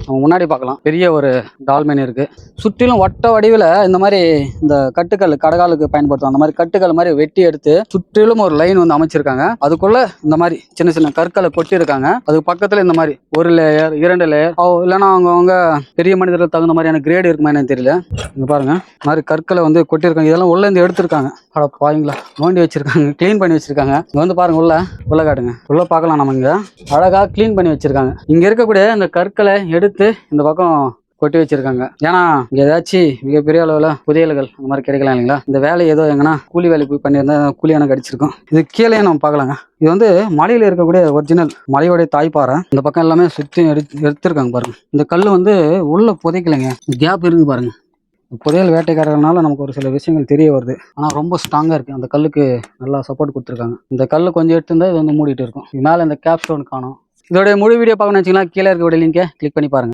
நம்ம முன்னாடி பார்க்கலாம் பெரிய ஒரு டால்மென் இருக்கு. சுற்றிலும் வட்ட வடிவில் இந்த மாதிரி இந்த கட்டுக்கல் கடகாலுக்கு பயன்படுத்தும் அந்த மாதிரி கட்டுக்கல் மாதிரி வெட்டி எடுத்து சுற்றிலும் ஒரு லைன் வந்து அமைச்சிருக்காங்க. அதுக்குள்ள இந்த மாதிரி சின்ன சின்ன கற்களை கொட்டி இருக்காங்க. அதுக்கு பக்கத்துல இந்த மாதிரி ஒரு லேயர் 2 லேயர் இல்லைன்னா அவங்க பெரிய மனிதர்கள் தகுந்த மாதிரியான கிரேடு இருக்குமா என்னன்னு தெரியல. இங்க பாருங்க இந்த மாதிரி கற்களை வந்து கொட்டியிருக்காங்க. இதெல்லாம் உள்ள இருந்து எடுத்திருக்காங்க. அட பாவீங்களா, நோண்டி வச்சிருக்காங்க, கிளீன் பண்ணி வச்சிருக்காங்க. இங்க வந்து பாருங்க, உள்ள காட்டுங்க, உள்ள பார்க்கலாம். நம்ம இங்க அழகா கிளீன் பண்ணி வச்சிருக்காங்க. இங்க இருக்கக்கூடிய இந்த கற்களை எடுத்து இந்த பக்கம் கொட்டி வச்சிருக்காங்க. ஏன்னா இங்க ஏதாச்சும் மிகப்பெரிய அளவுல புதையல்கள் அந்த மாதிரி கிடைக்கலாம் இல்லைங்களா. இந்த வேலை ஏதோ எங்கன்னா கூலி வேலை போய் பண்ணியிருந்தா கூலி எனக்கு கிடைச்சிருக்கும். இது கீழே நம்ம பார்க்கலாங்க. இது வந்து மலையில இருக்கக்கூடிய ஒரிஜினல் மலையோடைய தாய்ப்பாறை. இந்த பக்கம் எல்லாமே சுத்தி எடுத்திருக்காங்க பாருங்க. இந்த கல் வந்து உள்ள புதைக்கலைங்க, கேப் இருக்கு பாருங்க. புதையல் வேட்டைக்காரனால நமக்கு ஒரு சில விஷயங்கள் தெரிய வருது. ஆனால் ரொம்ப ஸ்ட்ராங்காக இருக்குது. அந்த கல்லுக்கு நல்லா சப்போர்ட் கொடுத்துருக்காங்க. இந்த கல் கொஞ்சம் எடுத்துருந்தா இது வந்து மூடிட்டு இருக்கும். இது மேலே இந்த கேப் ஸ்டோன் காணும். இதோடைய முழு வீடியோ பார்க்கணும்னு வச்சிங்கன்னா கீழே இருக்கக்கூடிய லிங்கை கிளிக் பண்ணி பாருங்க.